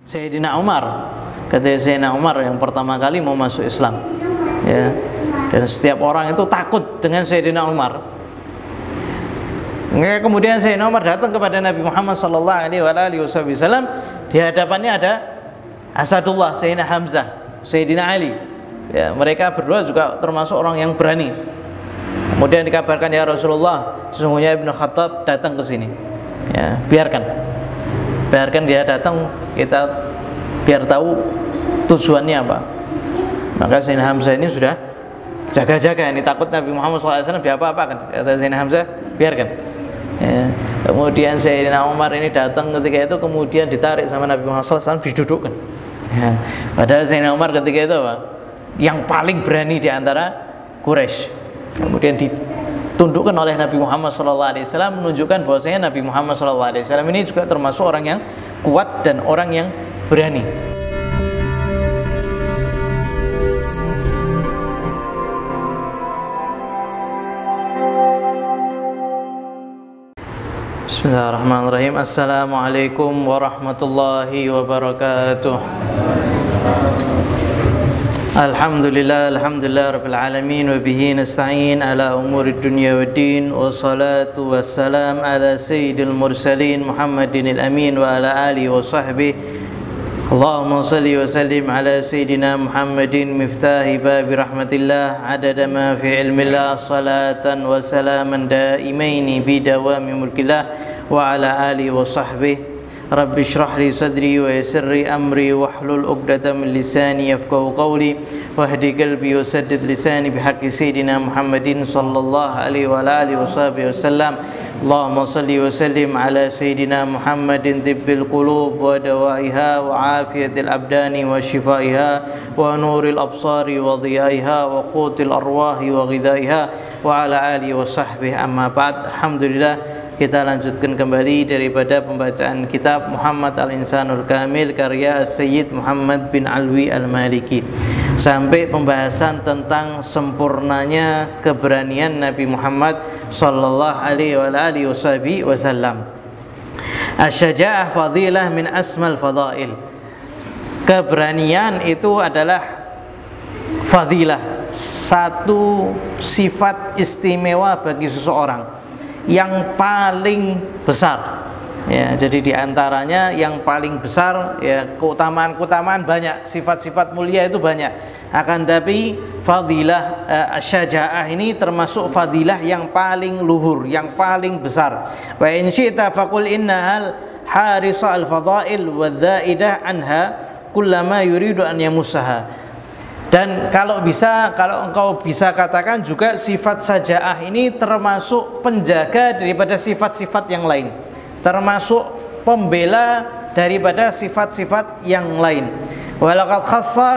Sayyidina Umar. Ketika Sayyidina Umar yang pertama kali mau masuk Islam, ya, dan setiap orang itu takut dengan Sayyidina Umar. Kemudian Sayyidina Umar datang kepada Nabi Muhammad SAW. Di hadapannya ada Asadullah, Sayyidina Hamzah, Sayyidina Ali. Ya, mereka berdua juga termasuk orang yang berani. Kemudian dikabarkan, ya Rasulullah, sesungguhnya Ibnu Khattab datang ke sini. Ya, biarkan dia datang, kita biar tahu tujuannya apa. Maka Sayyidina Hamzah ini sudah jaga-jaga, ini takut Nabi Muhammad SAW diapa-apakan. Kata Sayyidina Hamzah, biarkan. Ya. Kemudian Sayyidina Umar ini datang ketika itu, kemudian ditarik sama Nabi Muhammad SAW, didudukkan. Ya. Padahal Sayyidina Umar ketika itu apa? Yang paling berani di antara Quraisy. Kemudian ditundukkan oleh Nabi Muhammad SAW, menunjukkan bahwasanya Nabi Muhammad SAW ini juga termasuk orang yang kuat dan orang yang berani. Bismillahirrahmanirrahim. Assalamualaikum warahmatullahi wabarakatuh. Alhamdulillah rabbil alamin, wa bihi nasta'in ala umurid dunya waddin, wassalatu wassalam ala sayyidil mursalin Muhammadin al-amin wa ala alihi wa sahbihi. Allahumma salli wa sallim ala sayyidina Muhammadin miftahi babi rahmatillah, adada ma fi ilmillah, salatan wa salaman daimaini bidawami mulkillah wa ala alihi wa sahbihi. Rabbi shrah li sadri wa yassir li amri wahlul 'uqdatam min lisani yafqahu qawli wahdi qalbi wa saddid lisani bihaqqi sayyidina Muhammadin sallallahu alaihi wa alihi washabihi wasallam. Allahumma salli wa sallim ala sayyidina Muhammadin tibbil qulub wa dawaiha wa afiyatil abdani wa shifaiha wa nuril absari wa dhiyaiha wa qutil arwahi wa ghidaiha wa ala alihi wa sahbihi. Amma ba'd. Alhamdulillah, kita lanjutkan kembali daripada pembacaan kitab Muhammad Al-Insanul Kamil karya Sayyid Muhammad bin Alwi Al-Maliki, sampai pembahasan tentang sempurnanya keberanian Nabi Muhammad sallallahu alaihi wasallam. Asy-syaja'ah fadilah min asmal fadail. Keberanian itu adalah fadilah, satu sifat istimewa bagi seseorang yang paling besar. Ya, jadi diantaranya yang paling besar, ya, keutamaan banyak, sifat-sifat mulia itu banyak. Akan tapi fadilah asy-syaja'ah ini termasuk fadilah yang paling luhur, yang paling besar. Wa in syi'ta faqul innahal harisa al-fadail wa dzaidah anha kullama yuridu an yamussaha. Dan kalau engkau bisa katakan juga sifat saja'ah ini termasuk penjaga daripada sifat-sifat yang lain, termasuk pembela daripada sifat-sifat yang lain. Walaqad khassa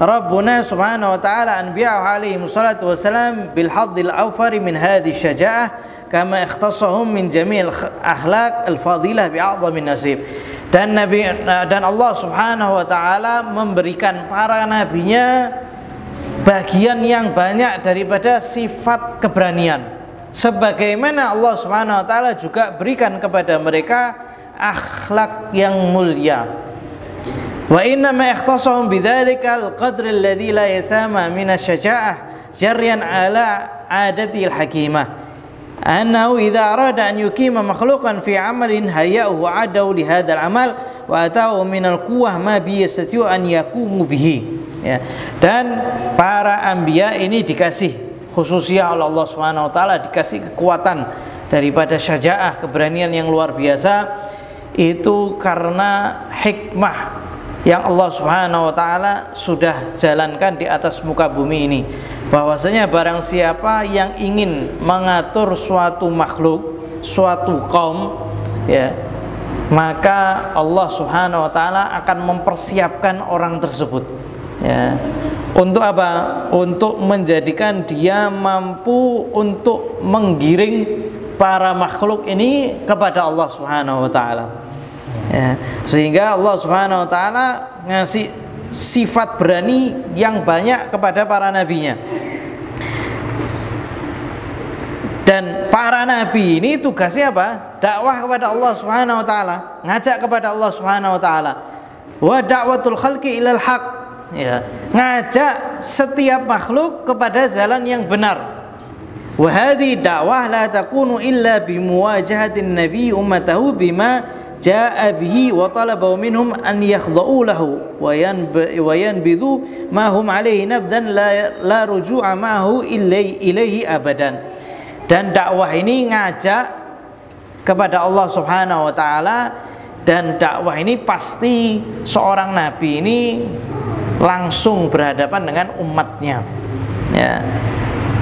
Rabbuna subhanahu wa ta'ala anbiya'ahu alaihi wassalatu wassalam bil haddil awfari min hadhihi syaja'ah kama ikhtassahum min jami'il akhlaq al-fadilah bi'a'dhamin nasib. Dan Allah subhanahu wa ta'ala memberikan para nabinya bagian yang banyak daripada sifat keberanian, sebagaimana Allah subhanahu wa ta'ala juga berikan kepada mereka akhlak yang mulia. Wa inna ma ikhtasahum bidzalika al-qadr alladhi la yasama min asy-syaja'ah jaryan ala adatil hakimah annahu idza arada an yuqima makhluqan fi amalin hayyahu wa adaw li hadzal amal wa atahu minal quwwah ma bi yastati'u an yaqumu bihi. Ya. Dan para anbiya ini dikasih khususnya oleh Allah Subhanahu wa taala, dikasih kekuatan daripada syaja'ah, keberanian yang luar biasa, itu karena hikmah yang Allah Subhanahu wa taala sudah jalankan di atas muka bumi ini, bahwasanya barang siapa yang ingin mengatur suatu makhluk, suatu kaum, ya, maka Allah Subhanahu wa taala akan mempersiapkan orang tersebut, ya. Untuk apa? Untuk menjadikan dia mampu untuk menggiring para makhluk ini kepada Allah Subhanahu wa taala. Ya, sehingga Allah Subhanahu wa taala ngasih sifat berani yang banyak kepada para nabinya. Dan para nabi ini tugasnya apa? Dakwah kepada Allah Subhanahu wa taala, ngajak kepada Allah Subhanahu wa taala. wa da'watul khalqi ilal haq, ya, ngajak setiap makhluk kepada jalan yang benar. Wa hadhihi da'wah la takunu illa bimuwajahatin nabi ummatahu bima jaa bihi wa talaba minhum an yakhda'u lahu wa yanbidhu ma hum alaihi nabdan la ruju'a ma'ahu ilaihi abadan. Dan dakwah ini ngajak kepada Allah Subhanahu wa taala, dan dakwah ini pasti seorang nabi ini langsung berhadapan dengan umatnya, ya.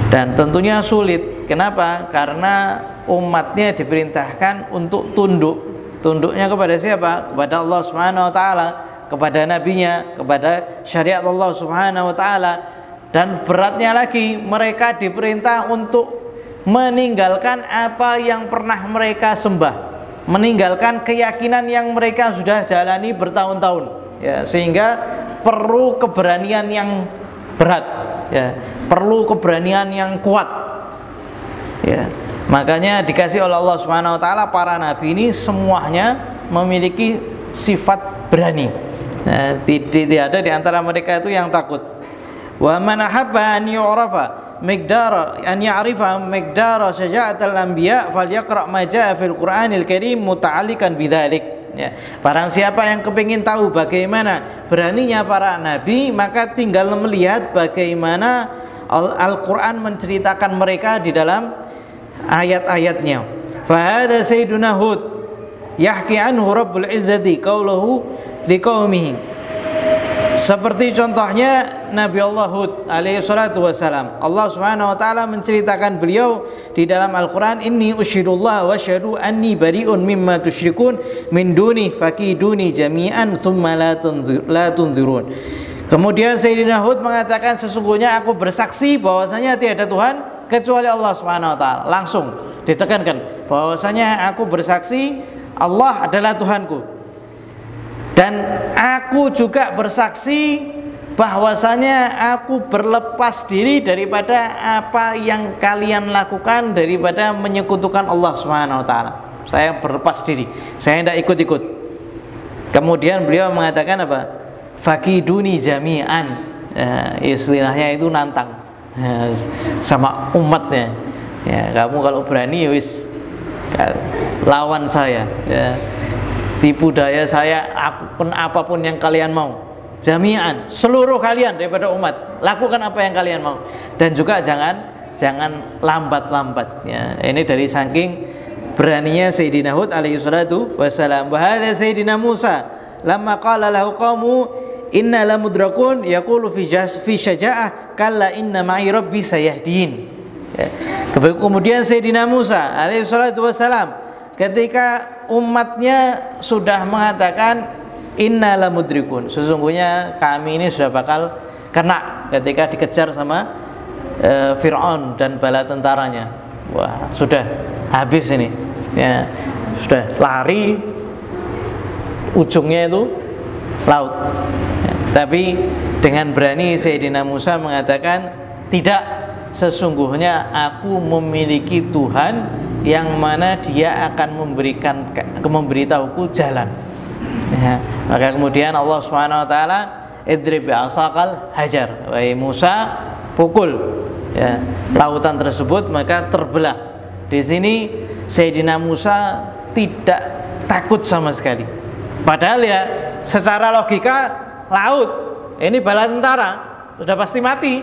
Dan tentunya sulit. Kenapa? Karena umatnya diperintahkan untuk tunduk. Tunduknya kepada siapa? Kepada Allah Subhanahu wa taala, kepada nabinya, kepada syariat Allah Subhanahu wa taala. Dan beratnya lagi, mereka diperintah untuk meninggalkan apa yang pernah mereka sembah, meninggalkan keyakinan yang mereka sudah jalani bertahun-tahun, ya, sehingga perlu keberanian yang berat, ya, perlu keberanian yang kuat, ya. Makanya dikasih oleh Allah Subhanahu wa taala para nabi ini semuanya memiliki sifat berani. Nah, tidak ada di antara mereka itu yang takut. Wa man ahabba an yu'rafa miqdara an ya'rifa miqdara syaja'atul anbiya falyaqra ma jaa fil Qur'anil Karim muta'alliqan bidzalik. Ya, barang siapa yang kepingin tahu bagaimana beraninya para nabi, maka tinggal melihat bagaimana Al-Quran menceritakan mereka di dalam ayat-ayatnya. Fahada Sayyiduna Hud yahki anhu Rabbul Izzati qawluhu liqaumihi. Seperti contohnya Nabi Allah Hud alaihi salatu wassalam, Allah Subhanahu wa taala menceritakan beliau di dalam Al-Quran, inni usyhidullah wa asyhadu anni bari'un mimma tusyrikun min duni fakiduni jami'an thumma la tunzirun. Kemudian Sayyidina Hud mengatakan, sesungguhnya aku bersaksi bahwasanya tiada Tuhan kecuali Allah Subhanahu wa taala. Langsung ditekankan bahwasanya aku bersaksi Allah adalah Tuhanku. Dan aku juga bersaksi bahwasanya aku berlepas diri daripada apa yang kalian lakukan, daripada menyekutukan Allah Subhanahu wa taala. Saya berlepas diri, saya tidak ikut-ikut. Kemudian beliau mengatakan apa? Fakiduni jami'an. Istilahnya itu nantang sama umatnya. Ya, kamu kalau berani ya wis lawan saya, ya. Tipu daya saya, apapun yang kalian mau, jami'an, seluruh kalian daripada umat, lakukan apa yang kalian mau. Dan juga jangan lambat-lambat, ya. Ini dari saking beraninya Sayyidina Hud alaihi salatu wassalam. Wa hadza Sayyidina Musa lamma qala lahu qaumu inna lamudrakun yaqulu fi syaja'ah kalla inna ma'i rabbi sayahdin, ya. Kemudian Sayyidina Musa alaihi salatu wassalam ketika umatnya sudah mengatakan inna lamudrikun, sesungguhnya kami ini sudah bakal kena ketika dikejar sama Fir'aun dan bala tentaranya. Wah, sudah habis ini, ya, sudah lari, ujungnya itu laut, ya. Tapi dengan berani Sayyidina Musa mengatakan, tidak, sesungguhnya aku memiliki Tuhan yang mana dia akan memberitahuku jalan, ya. Maka kemudian Allah Subhanahu wa taala, idrib bi'asaqal hajar, wahai Musa, pukul, ya, lautan tersebut, maka terbelah. Di sini Sayyidina Musa tidak takut sama sekali. Padahal ya secara logika laut ini bala tentara sudah pasti mati.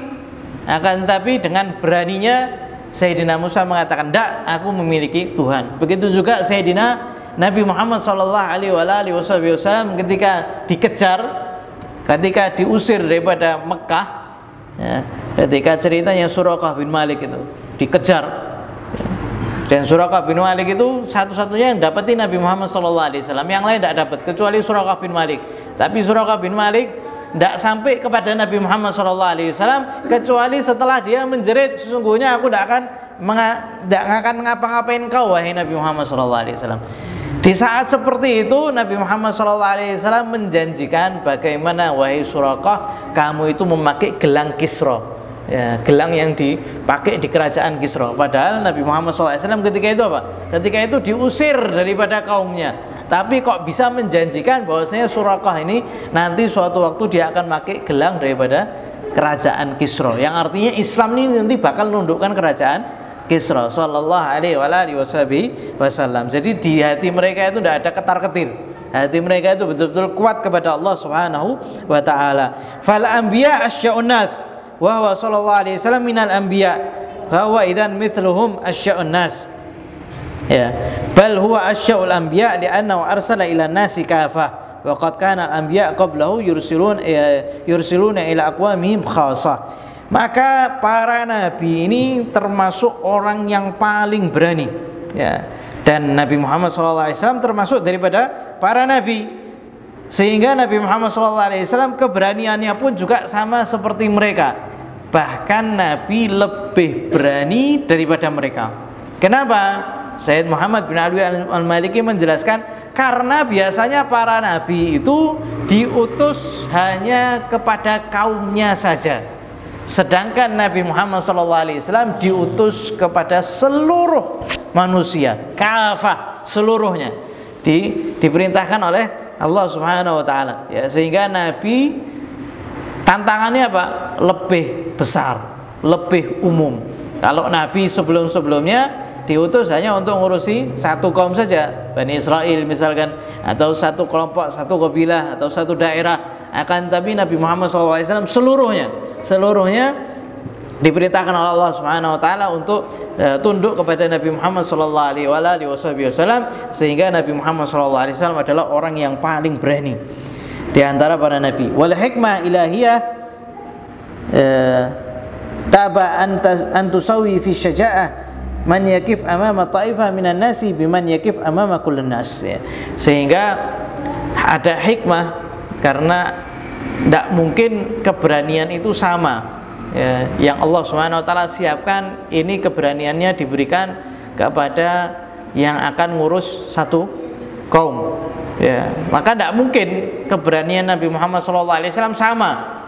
Akan tetapi dengan beraninya Sayyidina Musa mengatakan, "Ndak, aku memiliki Tuhan." Begitu juga Sayyidina Nabi Muhammad SAW ketika dikejar, ketika diusir daripada Mekah, ya, ketika ceritanya Suraqah bin Malik itu dikejar, ya. Dan Suraqah bin Malik itu satu-satunya yang dapetin Nabi Muhammad SAW, yang lain tidak dapat kecuali Suraqah bin Malik. Tapi Suraqah bin Malik tidak sampai kepada Nabi Muhammad SAW kecuali setelah dia menjerit, sesungguhnya aku tidak akan ngapa-ngapain kau wahai Nabi Muhammad SAW. Di saat seperti itu Nabi Muhammad SAW menjanjikan bagaimana, wahai Suraqah, kamu itu memakai gelang Kisra, ya, gelang yang dipakai di kerajaan Kisra. Padahal Nabi Muhammad SAW ketika itu apa? Ketika itu diusir daripada kaumnya. Tapi kok bisa menjanjikan bahwasanya Suraqah ini nanti suatu waktu dia akan pakai gelang daripada kerajaan Kisra, yang artinya Islam ini nanti bakal nundukkan kerajaan Kisra sallallahu alaihi wasallam. Jadi di hati mereka itu tidak ada ketar-ketir. Hati mereka itu betul-betul kuat kepada Allah Subhanahu wa taala. Fal anbiya asya'un nas wa huwa sallallahu alaihi wasallam minal anbiya. Bahwa idzan mithluhum asya'un nas. Ya, bal huwa asya'ul anbiya li'annahu arsala ila nasi kafah. Wa qad kana al-anbiya qablahu yursiluna ila aqwamihim khassah. Maka para nabi ini termasuk orang yang paling berani, ya. Dan Nabi Muhammad SAW termasuk daripada para nabi, sehingga Nabi Muhammad SAW keberaniannya pun juga sama seperti mereka. Bahkan Nabi lebih berani daripada mereka. Kenapa? Sayyid Muhammad bin Alwi al-Maliki menjelaskan, karena biasanya para nabi itu diutus hanya kepada kaumnya saja, sedangkan Nabi Muhammad SAW diutus kepada seluruh manusia, kafah, seluruhnya diperintahkan oleh Allah Subhanahu wa taala, ya. Sehingga Nabi tantangannya apa? Lebih besar, lebih umum. Kalau Nabi sebelum-sebelumnya diutus hanya untuk ngurusi satu kaum saja, Bani Israel misalkan, atau satu kelompok, satu kabilah, atau satu daerah. Akan tapi Nabi Muhammad SAW seluruhnya diperintahkan oleh Allah Subhanahu wa taala untuk tunduk kepada Nabi Muhammad SAW, sehingga Nabi Muhammad SAW adalah orang yang paling berani di antara para nabi. Wal hikmah ilahiyah taba an tusawi fi syaja'ah man yakif amama ta'ifah minan nasi biman yakif amama kullun nas, ya. Sehingga ada hikmah, karena tidak mungkin keberanian itu sama, ya. Yang Allah Subhanahu wa taala siapkan ini keberaniannya diberikan kepada yang akan ngurus satu kaum, ya. Maka tidak mungkin keberanian Nabi Muhammad SAW sama,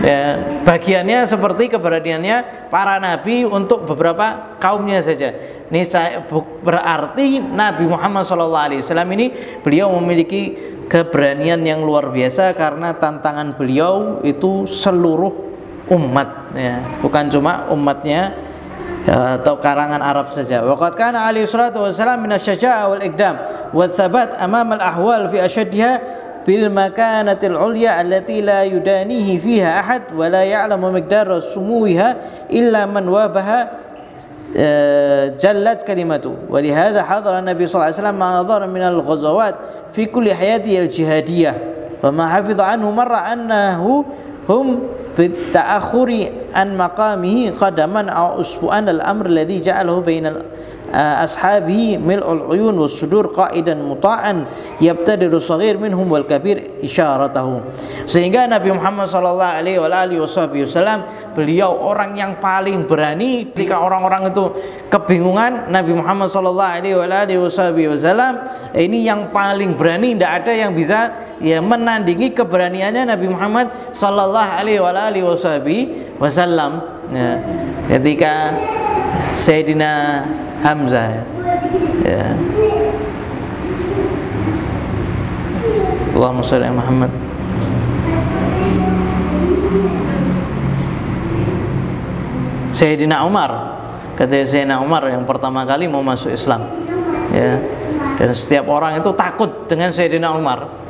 ya, bagiannya seperti keberaniannya para nabi untuk beberapa kaumnya saja. Ini berarti Nabi Muhammad SAW ini beliau memiliki keberanian yang luar biasa, karena tantangan beliau itu seluruh umat, ya, bukan cuma umatnya, ya, atau karangan Arab saja. Waqad kana alaihi salatu wassalam min asy-syaja'ah wal iqdam wa thabat amama al-ahwal fi ashaddiha bil makanatil ulya allati la yudanihi fiha ahad wa la ya'lamu miqdara sumuwiha illa man wabaha jallat kalimatu. Wa li hadha hadara Nabi sallallahu alaihi wasallam ma hadara min al-ghazawat fi kulli hayatihi al-jihadiyah wa ma hafidha anhu marra annahu hum bita'akhuri an maqamihi qadaman aw usbu'an al-amr alladhi ja'alahu bainal ashabihi mil'ul uyun was sudur qa'idan muta'an yabtadiru shaghir minhum wal kabir isyaratahu. Sehingga Nabi Muhammad sallallahu alaihi wasallam beliau orang yang paling berani. Ketika orang-orang itu kebingungan, Nabi Muhammad sallallahu alaihi wasallam ini yang paling berani. Tidak ada yang bisa, ya, menandingi keberaniannya Nabi Muhammad sallallahu alaihi wasallam, ya. Ketika Sayyidina Hamzah, ya. Allahumma shalli ala Muhammad. Sayyidina Umar, ketika Sayyidina Umar yang pertama kali mau masuk Islam, ya, dan setiap orang itu takut dengan Sayyidina Umar.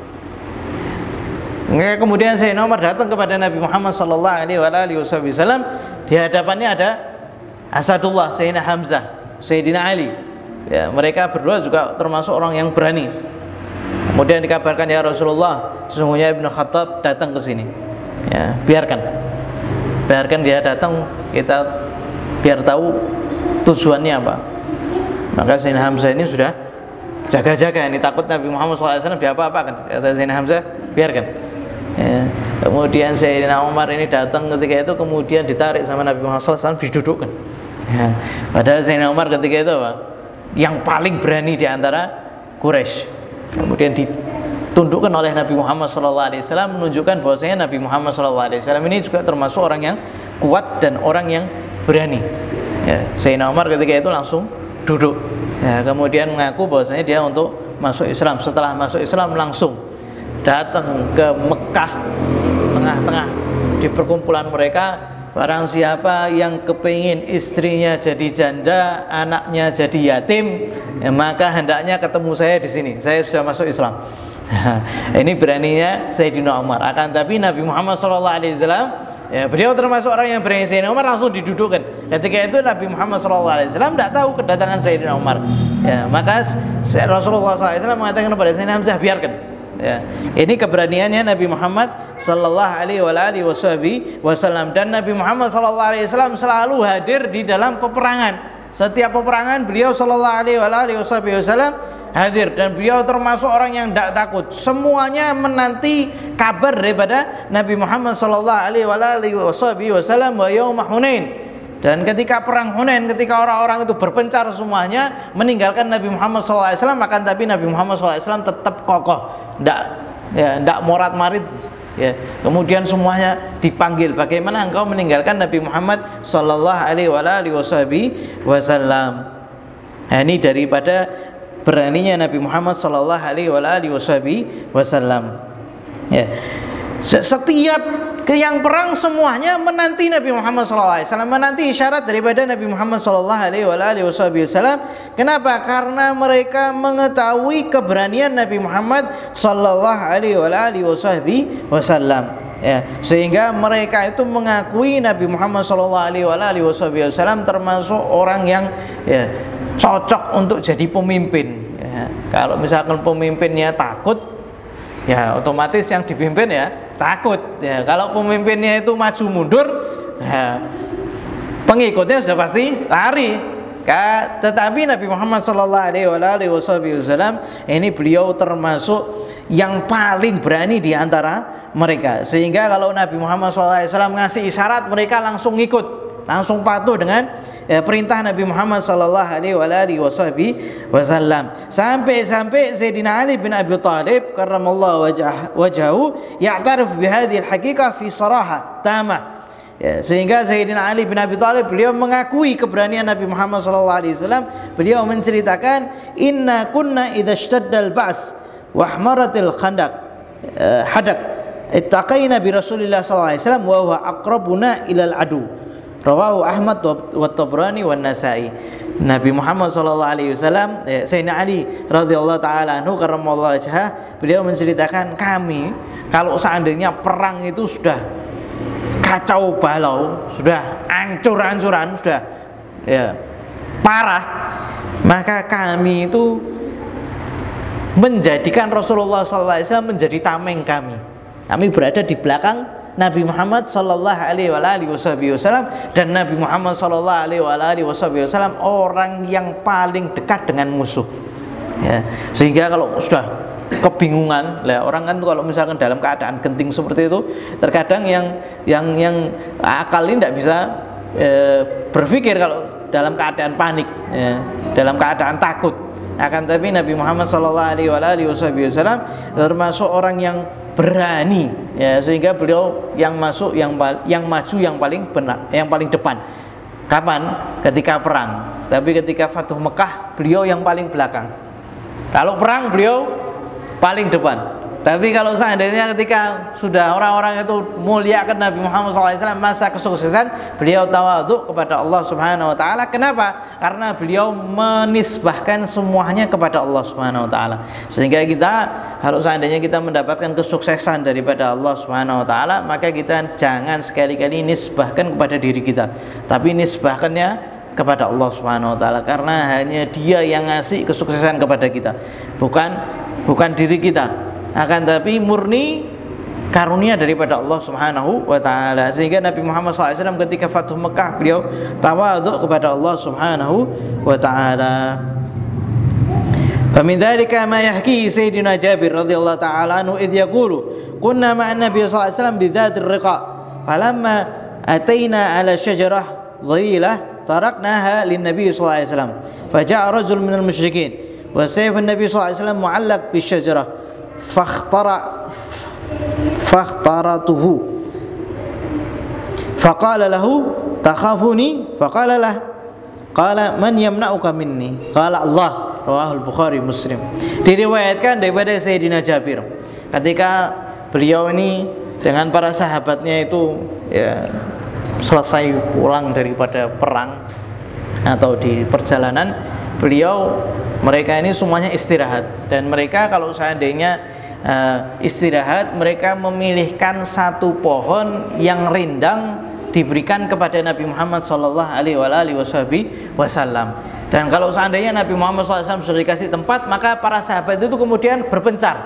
Kemudian Sayyidina Umar datang kepada Nabi Muhammad sallallahu alaihi wasallam. Di hadapannya ada Asadullah, Sayyidina Hamzah, Sayyidina Ali, ya. Mereka berdua juga termasuk orang yang berani. Kemudian dikabarkan, ya Rasulullah, sesungguhnya Ibnu Khattab datang ke sini, ya, biarkan dia datang, kita biar tahu tujuannya apa. Maka Sayyidina Hamzah ini sudah jaga-jaga, ini takut Nabi Muhammad SAW diapa-apakan. Kata Sayyidina Hamzah, biarkan, ya. Kemudian Sayyidina Umar ini datang ketika itu, kemudian ditarik sama Nabi Muhammad SAW, didudukkan, ya. Padahal Sayyidina Umar ketika itu apa? Yang paling berani di antara Quraisy. Kemudian ditundukkan oleh Nabi Muhammad SAW, menunjukkan bahwasanya Nabi Muhammad SAW ini juga termasuk orang yang kuat dan orang yang berani, ya. Sayyidina Umar ketika itu langsung duduk, ya. Kemudian mengaku bahwasanya dia untuk masuk Islam. Setelah masuk Islam langsung datang ke Mekah, tengah-tengah di perkumpulan mereka, barang siapa yang kepingin istrinya jadi janda, anaknya jadi yatim, ya, maka hendaknya ketemu saya di sini. Saya sudah masuk Islam. Ini beraninya Sayyidina Umar. Akan tapi Nabi Muhammad SAW, ya, beliau termasuk orang yang berani. Sayyidina Umar langsung didudukkan. Ketika itu Nabi Muhammad SAW tidak tahu kedatangan Sayyidina Umar. Ya, maka Rasulullah SAW mengatakan kepada Sayyidina Hamzah, biarkan. Ya, ini keberaniannya Nabi Muhammad Sallallahu Alaihi Wasallam. Dan Nabi Muhammad Sallallahu Alaihi Wasallam selalu hadir di dalam peperangan. Setiap peperangan beliau Sallallahu Alaihi Wasallam hadir, dan beliau termasuk orang yang tidak takut. Semuanya menanti kabar daripada Nabi Muhammad Sallallahu Alaihi Wasallam wa yauma Hunain. Dan ketika perang Hunain, ketika orang-orang itu berpencar semuanya meninggalkan Nabi Muhammad SAW, akan tapi Nabi Muhammad SAW tetap kokoh, tidak morat-marit. Ya. Kemudian semuanya dipanggil, bagaimana engkau meninggalkan Nabi Muhammad Sallallahu Alaihi Wasallam? Nah, ini daripada beraninya Nabi Muhammad Sallallahu Alaihi Wasallam. Ya. Setiap yang perang semuanya menanti Nabi Muhammad SAW, menanti isyarat daripada Nabi Muhammad SAW. Kenapa? Karena mereka mengetahui keberanian Nabi Muhammad SAW. Ya, sehingga mereka itu mengakui Nabi Muhammad SAW termasuk orang yang, ya, cocok untuk jadi pemimpin. Ya, kalau misalkan pemimpinnya takut, ya otomatis yang dipimpin ya takut. Ya, kalau pemimpinnya itu maju mundur, ya, pengikutnya sudah pasti lari. Tetapi Nabi Muhammad Sallallahu Alaihi Wasallam ini beliau termasuk yang paling berani di antara mereka. Sehingga kalau Nabi Muhammad SAW ngasih isyarat, mereka langsung ikut, langsung patuh dengan perintah Nabi Muhammad Sallallahu Alaihi Wasallam. Sampai Sayyidina Ali bin Abi Thalib karramallahu wajhahu ya'tarif bihadhihi al-haqiqah fi sarahah tamah. Ya, sehingga Sayyidina Ali bin Abi Thalib beliau mengakui keberanian Nabi Muhammad SAW. Beliau menceritakan, inna kunna idza ishtadda al-ba's wa ahmaratil khandaq hadak ittaqaina bi Rasulillah SAW wa huwa aqrabuna ilal adu. Rawahu Ahmad wa Tabrani wa Nasai. Nabi Muhammad SAW, Sayyidina Ali radhiyallahu taala anhu karramallahu wajhah, beliau menceritakan, kami kalau seandainya perang itu sudah kacau balau, sudah hancur-hancuran, sudah, ya, parah, maka kami itu menjadikan Rasulullah SAW menjadi tameng kami. Kami berada di belakang Nabi Muhammad Sallallahu Alaihi Wasallam, dan Nabi Muhammad Sallallahu Alaihi Wasallam orang yang paling dekat dengan musuh. Ya, sehingga kalau sudah kebingungan, lah orang kan kalau misalkan dalam keadaan genting seperti itu, terkadang yang akal ini tidak bisa berpikir kalau dalam keadaan panik, ya, dalam keadaan takut. Akan tapi Nabi Muhammad Sallallahu Alaihi Wasallam termasuk orang yang berani, ya, sehingga beliau yang maju yang paling benar, yang paling depan. Kapan? Ketika perang. Tapi ketika Fatuh Mekah beliau yang paling belakang. Kalau perang beliau paling depan. Tapi kalau seandainya ketika sudah orang-orang itu muliakan Nabi Muhammad SAW, masa kesuksesan, beliau tawadhu kepada Allah Subhanahu Wa Taala. Kenapa? Karena beliau menisbahkan semuanya kepada Allah Subhanahu Wa Taala. Sehingga kita, kalau seandainya kita mendapatkan kesuksesan daripada Allah Subhanahu Wa Taala, maka kita jangan sekali-kali nisbahkan kepada diri kita, tapi nisbahkannya kepada Allah Subhanahu Wa Taala, karena hanya Dia yang ngasih kesuksesan kepada kita, bukan diri kita, akan tapi murni karunia daripada Allah Subhanahu wa taala. Sehingga Nabi Muhammad SAW ketika Fatuh Mekah beliau tawadhu kepada Allah Subhanahu wa taala. Wa min dzalika ma yahki Sayyidina Jabir radhiyallahu taala anhu idh yaqulu kunna ma'an Nabi sallallahu alaihi wasallam bi dzatir riqa falamma ataina ala syajarah dha'ilah taraknaha lin Nabi sallallahu alaihi wasallam faja'a rajul minal musyrikin wa sayf an-nabi sallallahu alaihi wasallam mu'allaq bis syajarah fakhtaratuhu faqala lahu takhafuni faqala lah qala man yamna'uka minni qala Allah rawahul Bukhari Muslim. Diriwayatkan daripada Sayyidina Jabir ketika beliau ini dengan para sahabatnya itu ya selesai pulang daripada perang atau di perjalanan, mereka ini semuanya istirahat, dan mereka kalau seandainya istirahat, mereka memilihkan satu pohon yang rindang diberikan kepada Nabi Muhammad SAW. Dan kalau seandainya Nabi Muhammad SAW sudah dikasih tempat, maka para sahabat itu kemudian berpencar,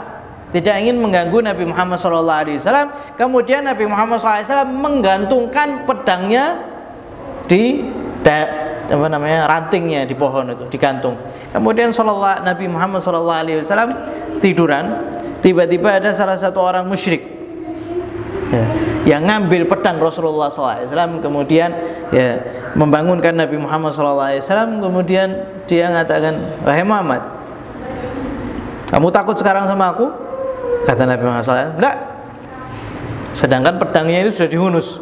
tidak ingin mengganggu Nabi Muhammad SAW. Kemudian Nabi Muhammad SAW menggantungkan pedangnya di rantingnya di pohon itu, digantung. Kemudian Nabi Muhammad SAW tiduran. Tiba-tiba ada salah satu orang musyrik ya, yang ngambil pedang Rasulullah SAW, kemudian ya membangunkan Nabi Muhammad SAW. Kemudian dia mengatakan, wahai Muhammad, kamu takut sekarang sama aku? Kata Nabi Muhammad SAW, enggak. Sedangkan pedangnya itu sudah dihunus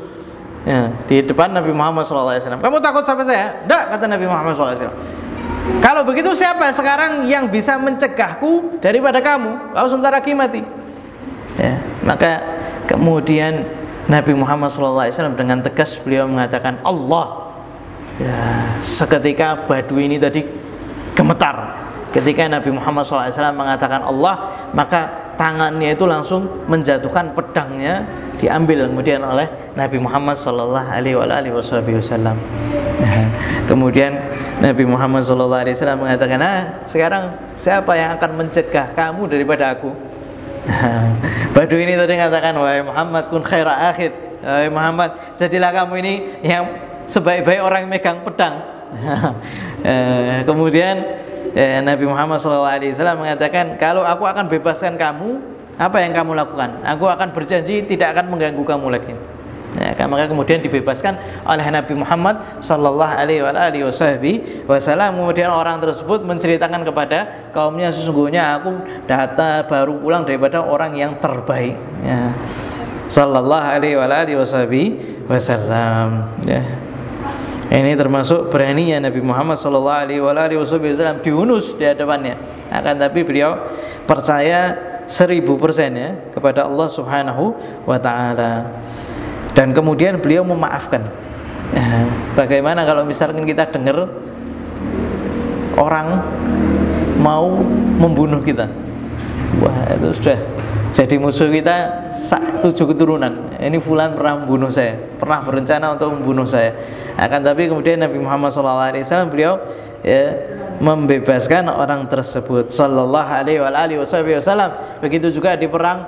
ya, di depan Nabi Muhammad SAW. Kamu takut sama saya? Enggak, kata Nabi Muhammad SAW. Kalau begitu siapa sekarang yang bisa mencegahku daripada kamu? Kau sebentar lagi mati ya. Maka kemudian Nabi Muhammad SAW dengan tegas beliau mengatakan Allah ya. Seketika Badui ini tadi gemetar ketika Nabi Muhammad SAW mengatakan Allah, maka tangannya itu langsung menjatuhkan pedangnya, diambil kemudian oleh Nabi Muhammad SAW. Kemudian Nabi Muhammad SAW mengatakan, sekarang siapa yang akan mencegah kamu daripada aku? Badui ini tadi mengatakan, wahai Muhammad, kun khaira akhid, wahai Muhammad, jadilah kamu ini yang sebaik-baik orang yang megang pedang. Kemudian Nabi Muhammad SAW mengatakan, kalau aku akan bebaskan kamu, apa yang kamu lakukan? Aku akan berjanji tidak akan mengganggu kamu lagi. Ya, maka kemudian dibebaskan oleh Nabi Muhammad SAW. Kemudian orang tersebut menceritakan kepada kaumnya, sesungguhnya aku baru pulang daripada orang yang terbaik ya. Sallallahu alaihi wasallam ya. Ini termasuk beraninya Nabi Muhammad SAW diunus di hadapannya. Akan tapi beliau percaya 1000% ya kepada Allah Subhanahu wa Ta'ala. Dan kemudian beliau memaafkan. Bagaimana kalau misalkan kita dengar orang mau membunuh kita? Wah, itu sudah jadi musuh kita 7 keturunan. Ini fulan pernah membunuh saya, pernah berencana untuk membunuh saya. Akan tapi kemudian Nabi Muhammad SAW beliau ya, membebaskan orang tersebut sallallahu alaihi wasallam. Begitu juga di perang,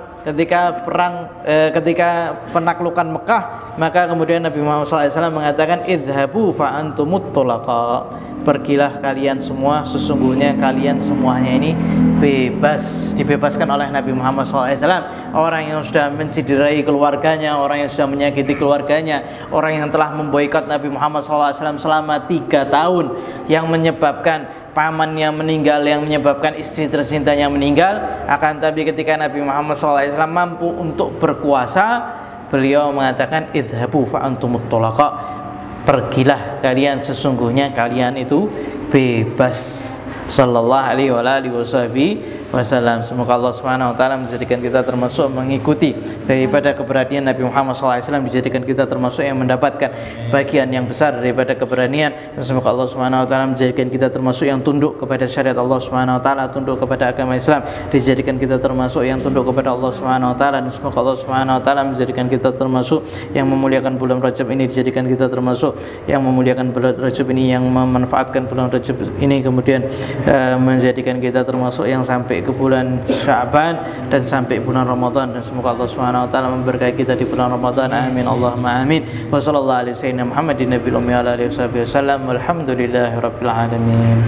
ketika penaklukan Mekah, maka kemudian Nabi Muhammad SAW mengatakan, idhabu fa antumut tulaqa, pergilah kalian semua, sesungguhnya kalian semuanya ini bebas. Dibebaskan oleh Nabi Muhammad SAW. Orang yang sudah menciderai keluarganya, orang yang sudah menyakiti keluarganya, orang yang telah memboikot Nabi Muhammad SAW selama 3 tahun, yang menyebabkan pamannya meninggal, yang menyebabkan istri tercintanya meninggal. Akan tapi ketika Nabi Muhammad SAW mampu untuk berkuasa, beliau mengatakan, idhabu fa antumut tulaqa, pergilah kalian, sesungguhnya kalian itu bebas. Sallallahu alaihi wasallam. Semoga Allah Subhanahu wa taala menjadikan kita termasuk mengikuti daripada keberanian Nabi Muhammad SAW, dijadikan kita termasuk yang mendapatkan bagian yang besar daripada keberanian. Dan semoga Allah Subhanahu wa taala menjadikan kita termasuk yang tunduk kepada syariat Allah Subhanahu wa taala, tunduk kepada agama Islam, dijadikan kita termasuk yang tunduk kepada Allah Subhanahu wa taala. Dan semoga Allah Subhanahu wa taala menjadikan kita termasuk yang memuliakan bulan Rajab ini, dijadikan kita termasuk yang memuliakan bulan Rajab ini, yang memanfaatkan bulan Rajab ini, kemudian menjadikan kita termasuk yang sampai ke bulan Sya'ban dan sampai bulan Ramadan. Dan semoga Allah Subhanahu wa taala memberkahi kita di bulan Ramadan. Amin Allahumma amin. Wa sallallahu alaihi wasallam Muhammadin nabiyil ummi wa alihi wasallam. Walhamdulillahirabbil alamin.